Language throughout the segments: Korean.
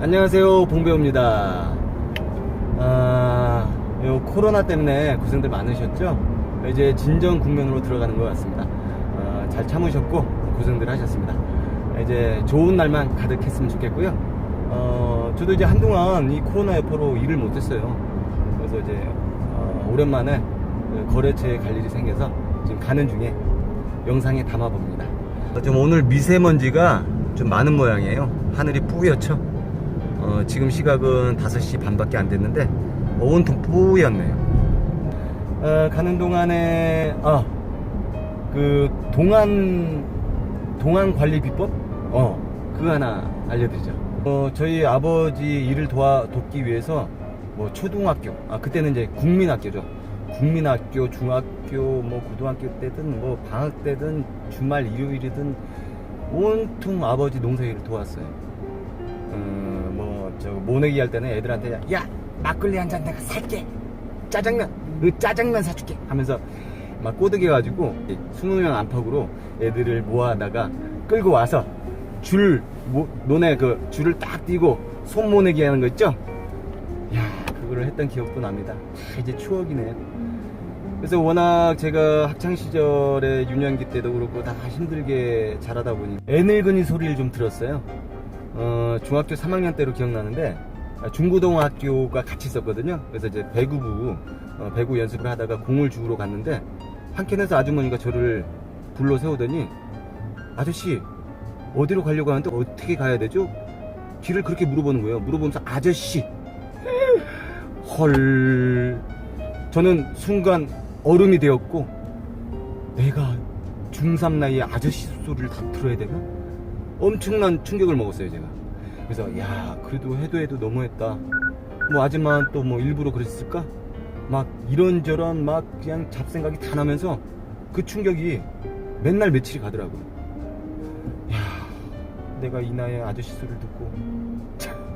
안녕하세요, 봉배우입니다. 요 코로나 때문에 고생들 많으셨죠? 이제 진정 국면으로 들어가는 것 같습니다. 잘 참으셨고 고생들 하셨습니다. 이제 좋은 날만 가득했으면 좋겠고요. 저도 이제 한동안 이 코로나 여파로 일을 못했어요. 그래서 이제 오랜만에 거래처에 갈 일이 생겨서 지금 가는 중에 영상에 담아봅니다. 좀 오늘 미세먼지가 좀 많은 모양이에요. 하늘이 뿌옇죠? 지금 시각은 5시 반밖에 안 됐는데 온통 뿌였네요. 가는 동안에 그 동안 관리 비법 그거 하나 알려드리죠. 저희 아버지 일을 돕기 위해서 뭐 초등학교 그때는 이제 국민학교죠. 국민학교, 중학교, 뭐 고등학교 때든 뭐 방학 때든 주말 일요일이든 온통 아버지 농사일을 도왔어요. 모내기 할 때는 애들한테 야 막걸리 한 잔 내가 살게, 짜장면 사줄게 하면서 막 꼬드겨가지고 20명 안팎으로 애들을 모아다가 끌고 와서 논에 그 줄을 딱 띄고 손 모내기 하는 거 있죠? 야, 그거를 했던 기억도 납니다. 이제 추억이네요. 그래서 워낙 제가 학창시절에 유년기 때도 그렇고 다 힘들게 자라다 보니 애늙은이 소리를 좀 들었어요. 중학교 3학년 때로 기억나는데 중고등학교가 같이 있었거든요. 그래서 이제 배구 연습을 하다가 공을 주우러 갔는데 한켠에서 아주머니가 저를 불러 세우더니 아저씨 어디로 가려고 하는데 어떻게 가야 되죠? 길을 그렇게 물어보는 거예요. 물어보면서 아저씨 헐, 저는 순간 얼음이 되었고 내가 중3 나이에 아저씨 소리를 다 들어야 되나? 엄청난 충격을 먹었어요 제가. 그래서 야, 그래도 해도 너무했다. 뭐 아줌마 또 뭐 일부러 그랬을까? 막 이런저런 막 그냥 잡생각이 다 나면서 그 충격이 맨날 며칠이 가더라고요. 야, 내가 이 나이에 아저씨 소리를 듣고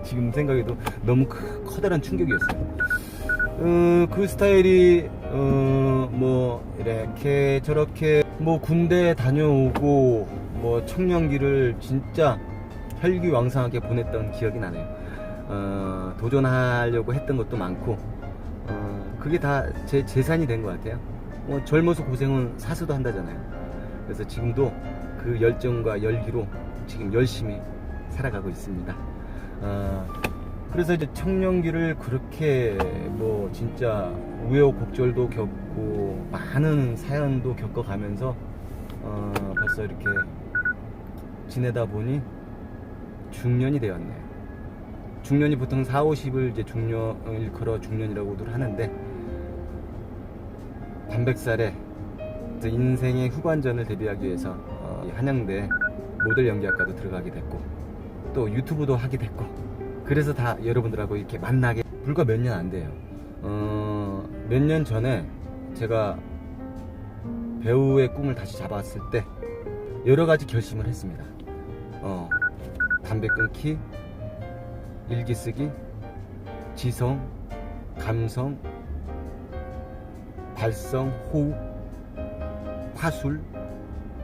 지금 생각해도 너무 커다란 충격이었어요. 그 스타일이 뭐 이렇게 저렇게 뭐 군대 다녀오고 뭐 청년기를 진짜 혈기왕성하게 보냈던 기억이 나네요. 도전하려고 했던 것도 많고 그게 다 제 재산이 된 것 같아요. 젊어서 고생은 사수도 한다잖아요. 그래서 지금도 그 열정과 열기로 지금 열심히 살아가고 있습니다. 그래서 이제 청년기를 그렇게 뭐 진짜 우여곡절도 겪고 많은 사연도 겪어가면서 벌써 이렇게 지내다 보니 중년이 되었네요. 중년이 보통 4, 50을 이제 일컬어 중년이라고들 하는데 반백살에 인생의 후반전을 대비하기 위해서 한양대 모델 연기학과도 들어가게 됐고 또 유튜브도 하게 됐고 그래서 다 여러분들하고 이렇게 만나게 불과 몇 년 안 돼요. 몇 년 전에 제가 배우의 꿈을 다시 잡았을 때 여러 가지 결심을 했습니다. 담배 끊기, 일기 쓰기, 지성, 감성, 발성, 호흡, 화술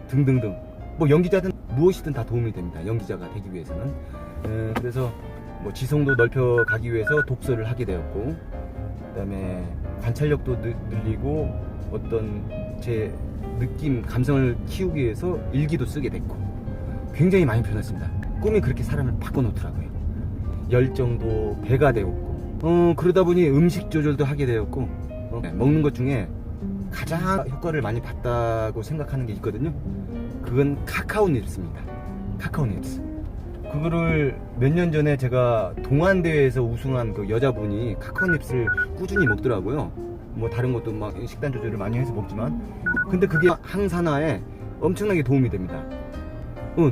등등등. 뭐 연기자든 무엇이든 다 도움이 됩니다. 연기자가 되기 위해서는. 그래서 뭐 지성도 넓혀가기 위해서 독서를 하게 되었고, 그다음에 관찰력도 늘리고 어떤 제 느낌, 감성을 키우기 위해서 일기도 쓰게 됐고 굉장히 많이 변했습니다. 꿈이 그렇게 사람을 바꿔놓더라고요. 열정도 배가 되었고 그러다 보니 음식 조절도 하게 되었고 먹는 것 중에 가장 효과를 많이 봤다고 생각하는 게 있거든요. 그건 카카오닙스입니다. 카카오닙스. 그거를 몇 년 전에 제가 동안대회에서 우승한 그 여자분이 카카오닙스를 꾸준히 먹더라고요. 뭐 다른 것도 막 식단 조절을 많이 해서 먹지만 근데 그게 항산화에 엄청나게 도움이 됩니다.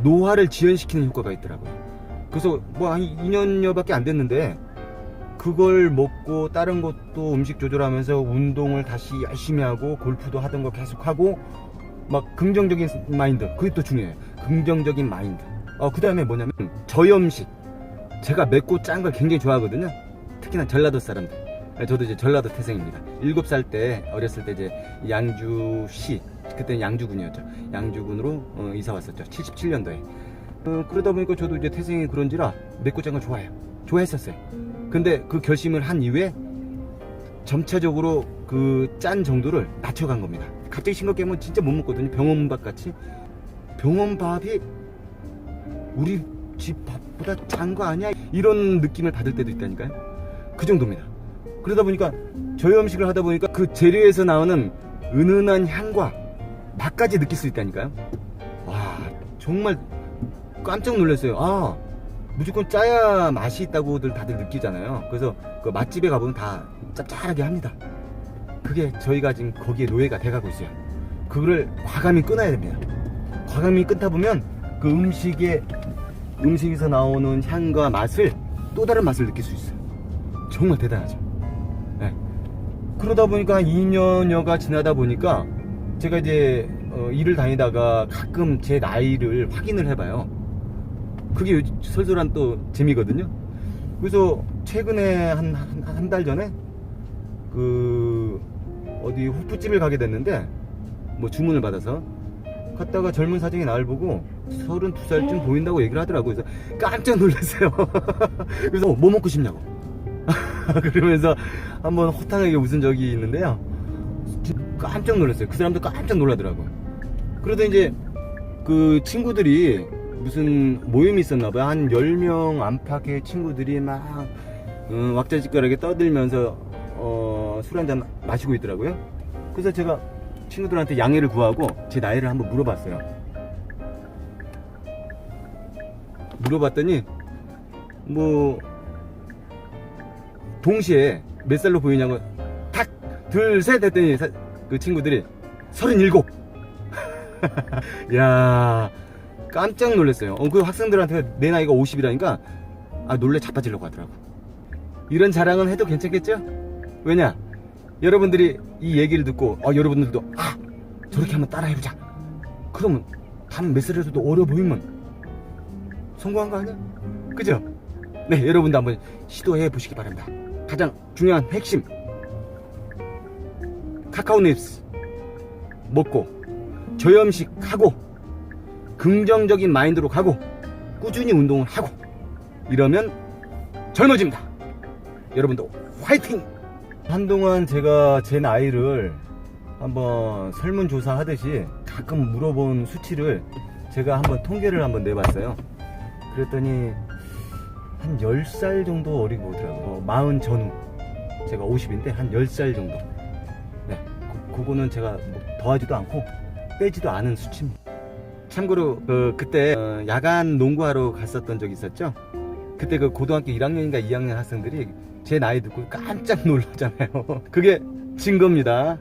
노화를 지연시키는 효과가 있더라고요. 그래서 뭐 한 2년여밖에 안 됐는데 그걸 먹고 다른 것도 음식 조절하면서 운동을 다시 열심히 하고 골프도 하던 거 계속 하고 막 긍정적인 마인드, 그게 또 중요해요. 긍정적인 마인드. 그 다음에 뭐냐면 저염식. 제가 맵고 짠 걸 굉장히 좋아하거든요. 특히나 전라도 사람들. 저도 이제 전라도 태생입니다. 7살 때 어렸을 때 이제 양주시, 그때는 양주군이었죠. 양주군으로 이사 왔었죠. 77년도에. 그러다 보니까 저도 이제 태생이 그런지라 맵고 짠 걸 좋아했었어요. 근데 그 결심을 한 이후에 점차적으로 그 짠 정도를 낮춰간 겁니다. 갑자기 싱겁게 하면 진짜 못 먹거든요. 병원밥 같이. 병원밥이 우리 집 밥보다 짠 거 아니야? 이런 느낌을 받을 때도 있다니까요. 그 정도입니다. 그러다 보니까 저염식을 하다 보니까 그 재료에서 나오는 은은한 향과 맛까지 느낄 수 있다니까요. 와, 정말 깜짝 놀랐어요. 아, 무조건 짜야 맛이 있다고들 다들 느끼잖아요. 그래서 그 맛집에 가보면 다 짭짤하게 합니다. 그게 저희가 지금 거기에 노예가 돼가고 있어요. 그거를 과감히 끊어야 됩니다. 과감히 끊다 보면 그 음식에서 나오는 향과 맛을 또 다른 맛을 느낄 수 있어요. 정말 대단하죠. 네. 그러다 보니까 2년여가 지나다 보니까 제가 이제 일을 다니다가 가끔 제 나이를 확인을 해봐요. 그게 솔솔한 또 재미거든요. 그래서 최근에 한 달 전에 그 어디 호프집을 가게 됐는데 뭐 주문을 받아서 갔다가 젊은 사장이 나를 보고 32살쯤 보인다고 얘기를 하더라고요. 그래서 깜짝 놀랐어요. 그래서 뭐 먹고 싶냐고 그러면서 한번 호탕하게 웃은 적이 있는데요. 깜짝 놀랐어요. 그 사람도 깜짝 놀라더라고요. 그러다 이제 그 친구들이 무슨 모임이 있었나봐요. 한 10명 안팎의 친구들이 막 왁자지껄하게 떠들면서 술 한잔 마시고 있더라고요. 그래서 제가 친구들한테 양해를 구하고 제 나이를 한번 물어봤어요. 물어봤더니 뭐 동시에 몇 살로 보이냐고 탁 둘 셋 했더니 그 친구들이 37. 야, 깜짝 놀랐어요. 그 학생들한테 내 나이가 50이라니까 놀래 자빠지려고 하더라고. 이런 자랑은 해도 괜찮겠죠? 왜냐? 여러분들이 이 얘기를 듣고 여러분들도 저렇게 한번 따라해보자. 그러면 단 몇 살에서도 어려 보이면 성공한 거 아니야? 그죠? 네, 여러분도 한번 시도해 보시기 바랍니다. 가장 중요한 핵심, 카카오 닙스 먹고 저염식 하고 긍정적인 마인드로 가고 꾸준히 운동을 하고 이러면 젊어집니다. 여러분도 화이팅! 한동안 제가 제 나이를 한번 설문조사 하듯이 가끔 물어본 수치를 제가 한번 통계를 한번 내봤어요. 그랬더니 한 10살 정도 어리게 보더라고요. 40 전후. 제가 50인데 한 10살 정도. 네, 그거는 제가 뭐 더하지도 않고 빼지도 않은 수치입니다. 참고로 그때 야간 농구하러 갔었던 적이 있었죠. 그때 그 고등학교 1학년인가 2학년 학생들이 제 나이 듣고 깜짝 놀랐잖아요. 그게 증거입니다.